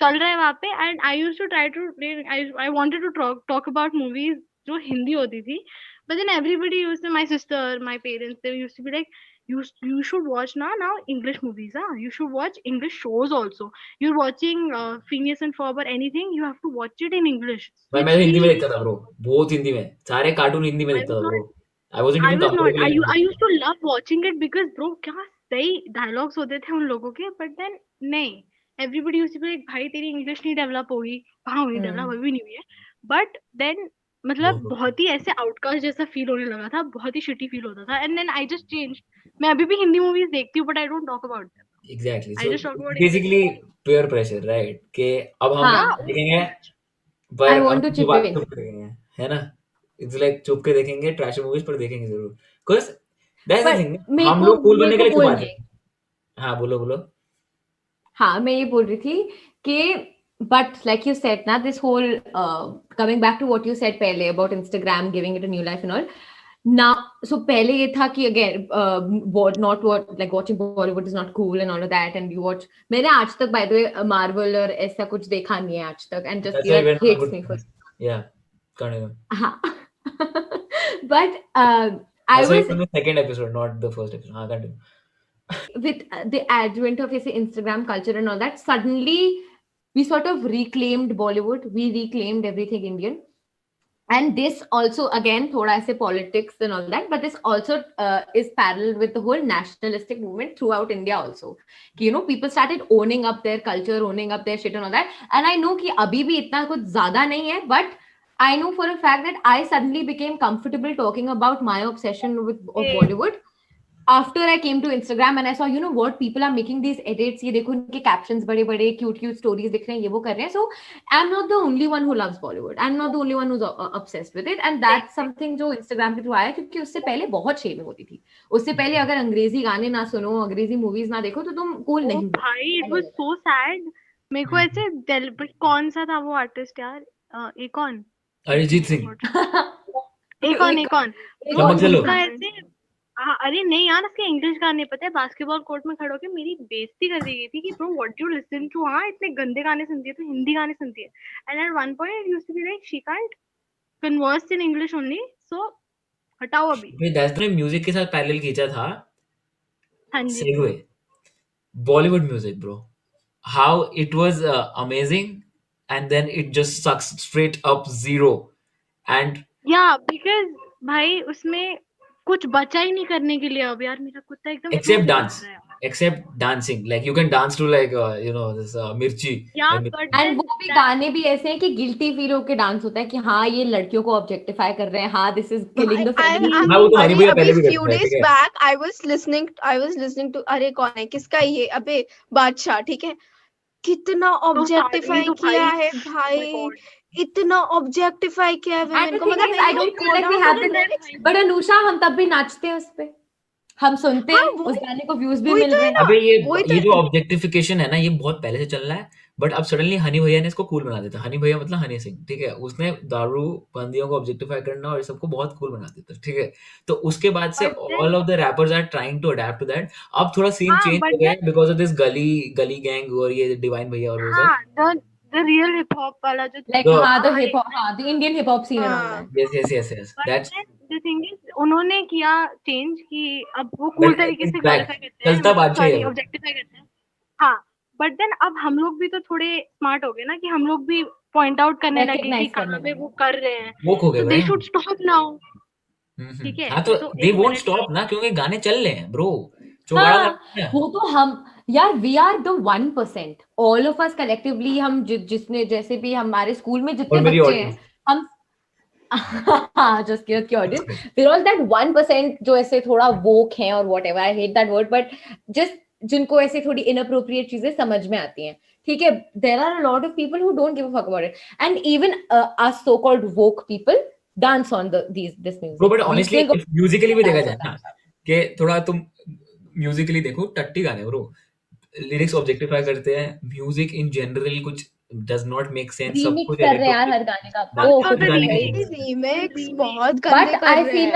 चल रहा है वहां पे and I used to try to I wanted to talk about movies जो हिंदी होती थी but then everybody used to my sister my parents they used to be like you should watch now English movies you should watch English shows also you're watching Phineas and Ferb or anything you have to watch it in English so मैं it's Hindi में really देखता था bro, बहुत हिंदी में, सारे cartoon Hindi में I देखता was था not bro. I wasn't I even was not. Comfortable in I English. used to love watching it because bro क्या सही dialogues होते थे उन लोगों के but then नहीं everybody used to be like भाई तेरी English नहीं develop होगी कहाँ हुई develop अभी भी नहीं हुई है but then मतलब बहुत बहुत ही ऐसे outcast जैसा feel होने लगा था बहुत ही shitty feel होता था and then I just changed मैं अभी भी हिंदी movies देखती हूँ but I don't talk about them exactly, I so just talk about English basically movies peer pressure right, कि अब हम yeah हाँ, देखेंगे I पर want हम to जो chip बात in. चुप के देखेंगे, है ना? इट्स लाइक चुप के देखेंगे ट्रैश मूवीज पर देखेंगे जरूर, बिकॉज दैट्स द पर थिंग, मेरे हम को लोग कूल मेरे बनने के को लिए बोलना छुपाते है, हैं। हाँ बोलो बोलो। हाँ मैं ये बोल रही थी कि but like you said ना this whole coming back to what you said पहले about Instagram giving it a new life and all now so पहले ये था कि again not what like watching Bollywood is not cool and all of that and you watch मैंने आज तक by the way Marvel और ऐसा कुछ देखा नहीं है आज तक and just that's why that were not hates me for good, या कंटिन्यू। हाँ but I that's why was from the second episode not the first episode. हाँ continue. with the advent of say Instagram culture and all that, suddenly we sort of reclaimed Bollywood, we reclaimed everything Indian. And this also, again, thoda se politics and all that, but this also is parallel with the whole nationalistic movement throughout India also. You know, people started owning up their culture, owning up their shit and all that. And I know कि अभी भी इतना कुछ ज़्यादा नहीं है, but I know for a fact that I suddenly became comfortable talking about my obsession with of Bollywood after I came to Instagram and I saw, you know what, people are making these edits. ये देखो इनके captions बड़े-बड़े cute stories दिख रहे हैं, ये वो कर रहे हैं. So I'm not the only one who loves Bollywood. I'm not the only one who's obsessed with it. And that's something जो Instagram के through आया क्योंकि उससे पहले बहुत shaming होती थी. उससे पहले अगर अंग्रेजी गाने ना सुनो, अंग्रेजी movies ना देखो तो तुम cool ओ नहीं हो. भाई it was so sad मेरे को ऐसे कौन सा था वो आर्टिस्ट यार एक और अरिजीत सिंह। एक और एक तो चमक चलो। उसका ऐसे हाँ अरे नहीं यार उसके इंग्लिश गाने पता है बास्केटबॉल कोर्ट में खड़े होके मेरी बेइज्जती कर दी गई थी कि bro what you listen to हाँ इतने गंदे गाने सुनती है तो हिंदी गाने सुनती है and at one point it used to be like she can't converse in English only so हटाओ अभी दैट्स व्हाई म्यूजिक के साथ पैरेलल खींचा था हाँ जी segue, Bollywood music bro, how it was amazing and then it just sucks straight up zero and या because भाई उसमें कुछ बचा ही नहीं करने के लिए अब यार मेरा कुत्ता एकदम except क्यों dance, चिल्ला रहा है except dancing, like you can dance to like you know this mirchi या and बट And वो भी गाने भी ऐसे हैं कि गिल्टी फील होके डांस होता है कि हाँ ये लड़कियों को ऑब्जेक्टिफाई कर रहे हैं, हाँ this is killing the feminine. हाँ वो तो हनी अरे भैया अभी पहले भी few करता है, days ठीक है। back I was listening to अरे कौन है किसका ये अबे बादशाह ठीक है कितना तो ऑब्जेक्टिफाई तो किया भाई है my भाई God. इतना ऑब्जेक्टिफाई किया है And women the को thing मतलब is, I don't feel like we have the lyrics but Anusha हम तब भी नाचते हैं उस पे. हम सुनते हाँ, हैं, वो उस गाने को व्यूज भी वही मिल तो रहे है हैं। ना, अबे वही ये तो जो ऑब्जेक्टिफिकेशन है ना, ये बहुत पहले से चल रहा है, बट अब सडनली हनी भैया ने इसको कूल बना देता। हनी भैया मतलब हनी सिंह, ठीक है, उसने दारू बंदियों को ऑब्जेक्टिफाई करना और ये सबको बहुत कूल बना देता, ठीक है। तो उसके बाद से But then, all of the rappers are trying to adapt to that. अब थोड़ा सीन हाँ, चेंज but हो गया then, है बिकॉज ऑफ दिस गली गली गैंग और ये डिवाइन भैया और वो सब। हाँ, the real hip hop वाला जो लाइक The हाँ, द था, हिप हॉप, हाँ, the Indian hip hop scene and all हाँ, that. yes yes yes yes but that's then the thing is उन्होंने किया चेंज कि अब वो but कूल तरीके it's से black ग्लोरीफाई करते हैं, चलता मतलब बादशाह ही है सॉरी वो। ऑब्जेक्टिफाई करते हैं। हाँ, बट देन अब हम लोग भी तो थोड़े स्मार्ट हो गए ना कि हम लोग भी पॉइंट आउट करने लगे कि Recognize कहाँ करने पे लगे। वो कर रहे हैं, वो खो गए तो भाई दे हम। Should stop now. ठीक है, हाँ तो तो दे एक वोंट मिनट, स्टॉप ना, क्योंकि गाने चल रहे हैं ब्रो, चौगाड़ा कर हाँ, रहे हैं। वो तो हम यार, we are the 1%, all of us collectively, हम जिसने जैसे भी हमारे स्कूल में जितने और मेरी बच्चे हैं, ऑडियंस हम हाँ, जस्ट की ऑडियंस, फिर ऑल दैट 1% जो ऐसे थोड़ा वोक हैं और what ever, I hate that word, but just जिनको ऐसे थोड़ी इनअप्रोप्रिएट चीजें समझ में आती हैं, ठीक है, there are a lot of people who don't give a fuck about it, and even us so called woke people dance on this bro, music, but we honestly still go if musically भी देखा dance जाए on ना, that. कि थोड़ा तुम Musically देखो, टट्टी गाने ब्रो, लिरिक्स ऑब्जेक्टिफाई करते हैं, म्यूजिक इन जनरल कुछ डज नॉट मेक सेंस, सब रीमिक्स कुछ कर रहे हैं यार इनअप्रोप्रिएट। हर गाने का, हाँ, ओ ऑल्सो कुछ द कुछ भी गाने है। की भाई रीमिक्स, रीमेक्स रीमेक, बहुत बट गंदे कर आई रहे फील हैं।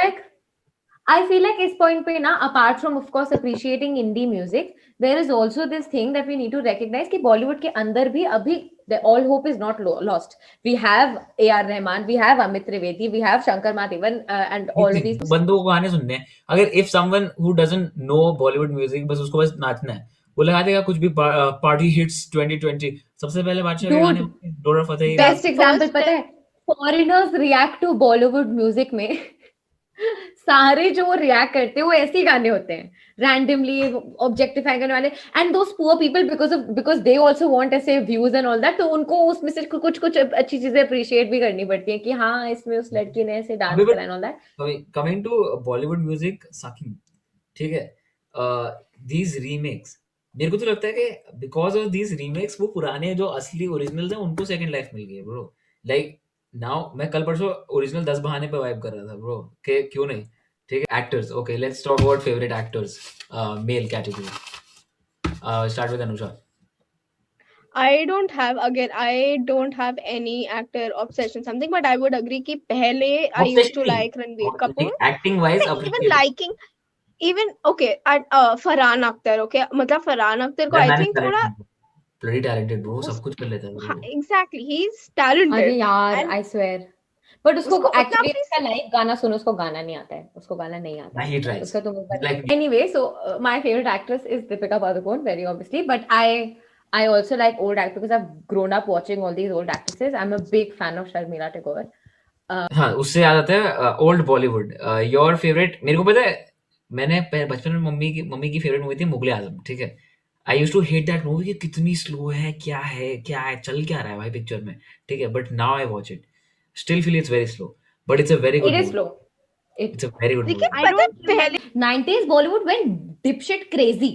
लाइक इस पॉइंट पे ना, apart from of course appreciating indie music, there is also this thing that we need to recognize कि बॉलीवुड के अंदर भी अभी all hope is not lost. We have A R Rahman, we have Amit Trivedi, we have Shankar Mahadevan and all of these. बंदों को गाने सुनने हैं। अगर if someone who doesn't know Bollywood music, बस उसको बस नाचना है, वो लगा देगा कुछ भी, पार्टी हिट्स 2020, सबसे पहले बादशाह के गाने, डूड, डोरा फतेही राज। बेस्ट एग्जांपल फर्स्ट पता है, foreigners react to Bollywood music में सारे जो रिएक्ट करते हैं वो ऐसे ही गाने होते हैं, रैंडमली ऑब्जेक्टिफाई करने वाले, and those poor people because they also want ऐसे व्यूज एंड ऑल दैट, तो उनको उसमें से कुछ कुछ अच्छी चीजें अप्रिशिएट भी करनी पड़ती है कि हाँ, इसमें उस लड़की ने ऐसे अभी डांस बट करा and all that. Coming to Bollywood music sucking, ठीक है, दीज रीमेक्स, मेरे को तो लगता है कि बिकॉज ऑफ दीज रीमेक्स वो पुराने जो असली ओरिजिनल्स हैं उनको सेकंड लाइफ मिल गई है ब्रो। लाइक नाउ मैं कल परसों ओरिजिनल 10 बहाने पे वाइब कर रहा था ब्रो, कि क्यों नहीं, ठीक है। Actors, okay, let's talk about favourite actors, male category, start with Anusha. I don't have any actor obsession something, but I would agree कि पहले I used to like Ranbir Kapoor. Acting wise नहीं, even appreciate, liking, even okay, Farhan Akhtar, okay, मतलब फरहान अख्तर को I man is think थोड़ा talented, bloody talented bro, उस सब कुछ कर लेता है हाँ, ब्रो। exactly, he's अरे talented यार, and आई स्वेयर, बट उसको उसको उतना एक्चुअली अपनी उसका लाइव गाना सुनो, उसको गाना नहीं आता है, उसको गाना नहीं आता ना है, ही ट्राइज उसका तुम like anyway. So my favourite actress is Deepika Padukone, very obviously, but I also like old actors because I've grown up watching all these old actresses. I'm a big fan of Sharmila Tagore. हाँ, उससे याद आता है old Bollywood. Your favourite, मेरे को पता है, मैंने बचपन में मम्मी की फेवरेट मूवी थी मुगले आजम, ठीक है। I used to hate that movie कि कितनी स्लो है, क्या है, चल क्या रहा है भाई पिक्चर में, ठीक है। But now I watch it, still feel it's very slow, but it's a very It good is movie, slow. It's It a very good movie. लेकिन I पता है don't पहले 90s Bollywood went dipshit crazy.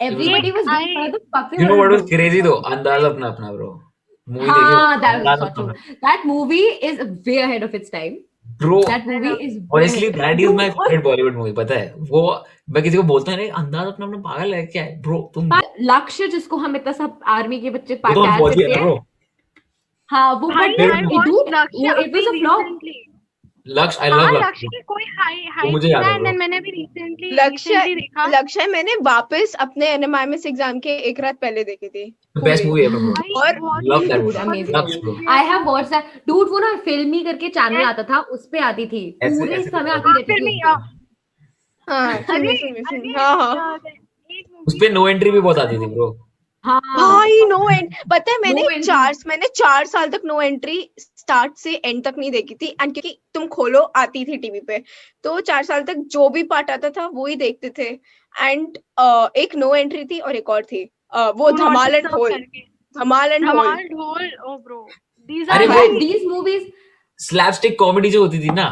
Everybody एक was doing I whatever the fuck they you know wanted what to was do. Crazy दो, अंदाज अपना अपना bro, movie देखी हो, हाँ, that was अंदाज so अपना true. अपना That movie is way ahead of its time. Bro. That I movie love is way honestly ahead. That is Dude, my और फेवरेट बॉलीवुड मूवी, पता है वो। मैं किसी को बोलता है, अंदाज अपना अपना पागल है क्या है ब्रो तुम, लक्ष्य, जिसको हम इतना सब आर्मी के बच्चे वो तो हम प्यार फौजी है करते ना हैं, ब्रो। हाँ वो, भाई but favourite I movie watched dude, लक्ष्य वो it अभी was a flop. recently। लक्ष्य, आई हाँ, लव लक्ष्य लक्ष्य, की कोई हाई वो हाइप मुझे नहीं याद था, है एंड ब्रो। देन मैंने भी लक्ष्य रिसेंटली देखा। लक्ष्य मैंने वापस अपने NMIMS एग्जाम के एक रात पहले देखी थी बेस्ट पूरी, मूवी एवर ब्रो, भाई और बहुत love he that Dude, movie, amazing funny लक्ष्य movie. ब्रो। मूवी I है have वो। watched that. Dude, वो ना फिल्मी करके चैनल Yes, आता था, उस पे आती थी, ऐसे पूरे ऐसे समय तो आती हाँ, रहती फिर थी भी उस पे। हाँ अरे फिल्मी अरे हाँ हाँ एक उस मूवी पे है नो एंट्री भी बहुत आती थी वो, ब्रो। हाँ, भाई नो एंड, पता है no entry. मैंने 4 साल तक नो एंट्री स्टार्ट से एंड तक नहीं देखी थी, एंड क्योंकि तुम खोलो आती थी टीवी पे, तो 4 साल तक जो भी पार्ट आता था वो ही देखते थे। एंड एक नो एंट्री थी और एक और थी, वो Do Not Dhamaal and Disturb ढोल, करके, धमाल एंड ढोल। धमाल ढोल। ओ ब्रो, these अरे are वो But my these movies, slapstick comedy जो होती थी ना,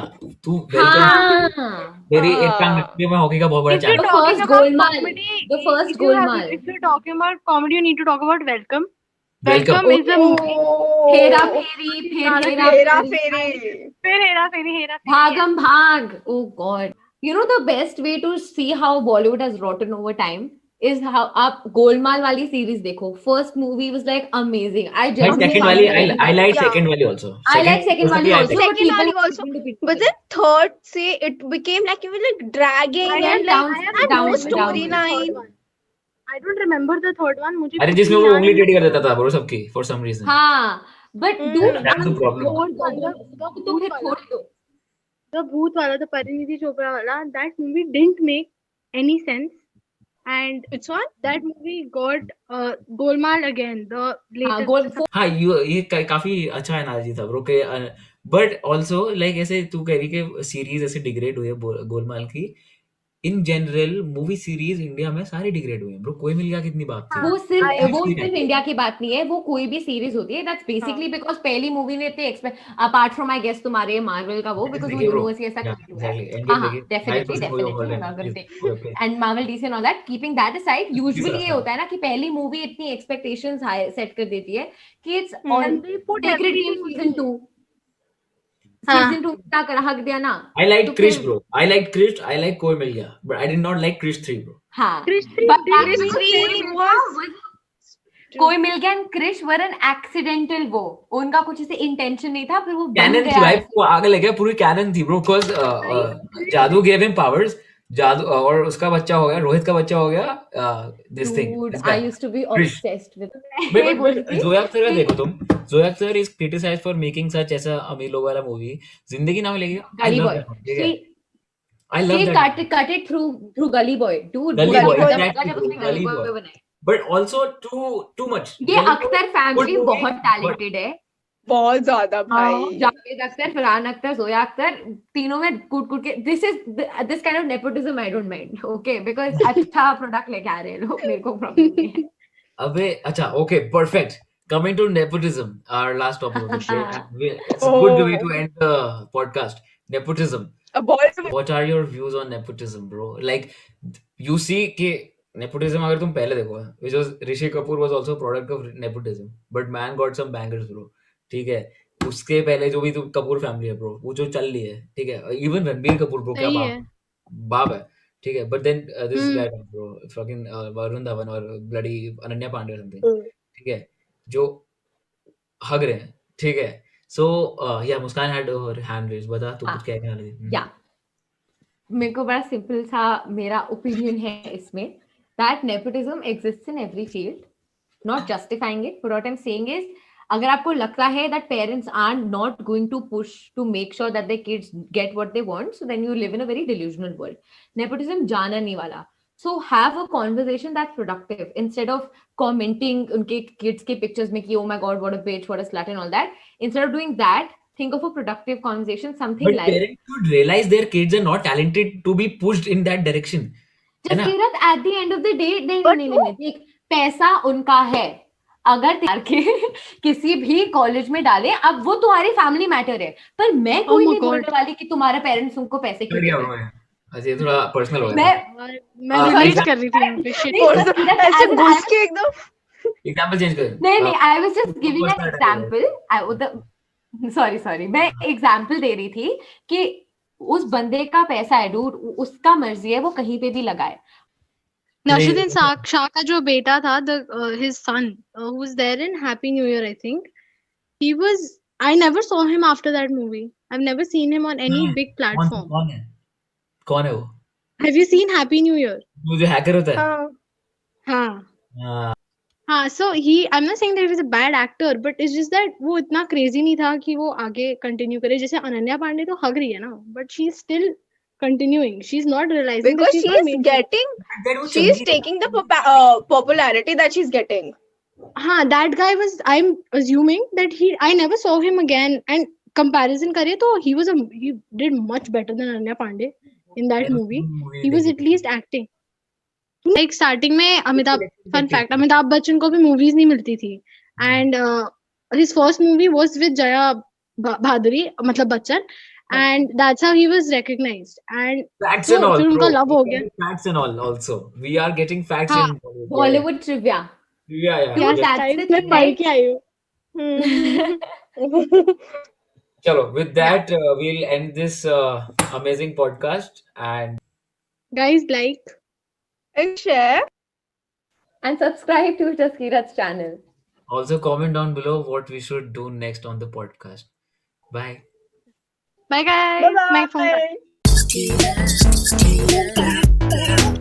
तू वेलकम हाँ, मेरी एक टांग हाँ रखती है, मैं हॉकी का बहुत बड़ा if you're the channel. talking first about Golmaal, comedy, the first Golmaal. if you're talking about comedy, you need to talk about Welcome. Welcome, Welcome is a movie। Hera ओ फेरी, बहुत ही फिर ज्यादा हेरा हेरा फेरी, फेरी, फिर हेरा फेरी है। भागम भाग, oh god. You know, the best way to see how Bollywood has rotten over time is how आप गोलमाल वाली series देखो. First movie was like amazing. I भाई genuinely second find वाली it very I like Yeah. second वाली also. I like second उसका one भी I also, like. but Second people one are also. different opinions. But then third say it became like it was like dragging I and am like down, had down, no down. storyline. I don't remember the third one. मुझे अरे कुछ जिसमें भी वो याद उंगली नहीं टेढ़ी कर देता था bro सबकी for some reason. हाँ, but dude, That's the problem. छोड़ दो, वो तो फिर छोड़ दो. the भूत वाला, the Parinidhi Chopra वाला, that movie didn't make any sense, and Which one? that movie got Golmaal again, the latest. गोल हाँ ये काफी अच्छा एनालॉजी था ब्रो के बट ऑल्सो लाइक ऐसे तू कह रही कि सीरीज ऐसे डिग्रेड हुई है गोलमाल की in general movie series India में सारी डिग्रेड हुई है ब्रो कोई मिल गया कितनी बात थी वो सिर्फ Seriously, इंडिया की बात नहीं है, वो कोई भी सीरीज होती है. दैट्स बेसिकली हाँ. बिकॉज पहली मूवी ने इतने expect apart from I guess तुम्हारे मार्वल का वो बिकॉज वो देखिए bro. यूनिवर्स ऐसा Yeah, क्रिएट हुआ है. exactly. हाँ Endgame हाँ, देखिए. Definitely 9% movie of all definitely time. अगर Please, okay. And Marvel DC and all that, keeping that aside, usually ये हाँ. होता है ना कि पहली मूवी इतनी एक्सपेक्टेशंस हाई सेट कर देती है कि it's Hmm. On And they put take it in everything season 2. हाँ. सीजन 2 तक रख दिया ना. I liked तो Krish फिर bro. I liked Krish. I like कोई मिल गया. But I did not like Krish 3 bro. हाँ, Krish 3 but that didn't means make कोई sense. मिल गया was कोई मिल गया एंड क्रिश वर एन एक्सीडेंटल, वो उनका कुछ ऐसे इंटेंशन नहीं था, फिर वो बन कैनन थी गया भाई ऐसे. वो आगे लग गया पूरी कैनन थी ब्रो बिकॉज जादू गेव हिम पावर्स जादू और उसका बच्चा हो गया रोहित का बच्चा हो गया this thing Dude, this I guy used to be Krish. obsessed with but ये बोल रही थी जोया अख्तर का कि देखो तुम Zoya Akhtar is criticised for making such ऐसा अमीर लोग वाला मूवी जिंदगी ना मिलेगी आई गली लव बॉय, दैट ठीक है she I love she that cut it through गली बॉय. Dude, गली बुरा बॉय लगा जब एग्जैक्टली जब उसने ब्रो गली गली बॉय बॉय बनाई. बट आल्सो टू मच ये अख्तर फैमिली बहुत टैलेंटेड है. बहुत ज्यादा भाई. जावेद अख्तर, फरहान अख्तर, जोया अख्तर, तीनों में कूट कूट के this kind of nepotism I don't mind. Okay, because अच्छा प्रोडक्ट लेके आ रहे हैं लोग, मेरे को प्रॉब्लम नहीं है. अबे अच्छा okay perfect coming to nepotism our last topic of the day and it's a good way to Oh. end the podcast nepotism A Bollywood. what are your views on nepotism bro like you see कि nepotism अगर तुम पहले देखो which was Rishi Kapoor was also a product of nepotism but man got some bangers bro ठीक है उसके पहले जो भी कपूर फैमिली है ब्रो वो जो चल रही है ठीक है इवन रणबीर कपूर ब्रो क्या सही बाप है. बाप है ठीक है but then this hmm. Guy bro fucking Varun Dhawan और bloody Ananya Pandey something Hmm. ठीक है जो हग रहे हैं ठीक है सो या मुस्कान हैड हर हैंड रेज बता तू हाँ. कुछ कहने वाली थी या मेरे को बड़ा सिंपल सा मेरा ओपिनियन है इसमें, that nepotism exists in every field, not justifying it, but what I am saying is अगर आपको लगता है that parents are not going to push to make sure that their kids get what they want, so then you live in a very delusional world. Nepotism जाना नहीं वाला. So have a conversation that's productive instead of commenting उनके kids के pictures में कि oh my god what a bitch what a slut and all that. Instead of doing that, think of a productive conversation, something but like parents should realize their kids are not talented to be pushed in that direction है ना Jaskirat at the end of the day नहीं But नहीं नहीं नहीं देख, पैसा उनका है. अगर तैयार के किसी भी कॉलेज में डाले, अब वो तुम्हारी फैमिली मैटर है, पर मैं कोई my नहीं God. बोलने वाली कि तुम्हारे पेरेंट्स तुमको पैसे क्यों क्या देते bro हैं. है अच्छा ये थोड़ा पर्सनल हो गया मैं मैं हाँ, रिलेट example- कर रही थी यहाँ पे. Shit. नहीं, जसकीरत, ऐसे as in, I घुस was- के एकदम. एग्जांपल चेंज कर नहीं नहीं, I was just giving an personal attack example. Sorry मैं एग्जांपल दे रही थी कि उस बंदे का पैसा है डूड, उसका मर्जी है वो कहीं पे भी लगाए. Nasruddin Shah का जो बेटा था, his son, who was there in Happy New Year, I think. I never saw him after that movie. I've never seen him on any big platform. कौन है वो Have you seen Happy New Year? वो जो hacker होता है हाँ. हाँ. हाँ हाँ, so I'm not saying that he was a bad actor, but it's just that वो इतना crazy नहीं था कि वो आगे continue करे. जैसे अनन्या पांडे तो हग रही है ना, but she's still continuing. She's not realizing Because that she's she not is making. getting, That वो she is चंगी- taking the popularity that she's getting. हाँ, that guy was. I'm assuming that I never saw him again. And comparison करे तो he did much better than Ananya Pandey in that movie. He was at least acting. Like starting में fun fact, Amitabh Bachchan को भी movies नहीं मिलती थी. And his first movie was with Jaya Bhaduri, मतलब Bachchan. And that's how he was recognized. And Facts तो and all, फिर उनका bro. love हो गया. Facts and all also. We are getting facts हाँ. in Bollywood. Bollywood trivia. Yeah, yeah. Dude, Yes, that's guys, the मैं thing, पढ़ right? के आई हूँ. Chalo, with that, we'll end this amazing podcast. And Guys, like, And share. And subscribe to Taskirat's channel. also comment down below what we should do next on the podcast. Bye. bye guys. My phone. Bye-bye.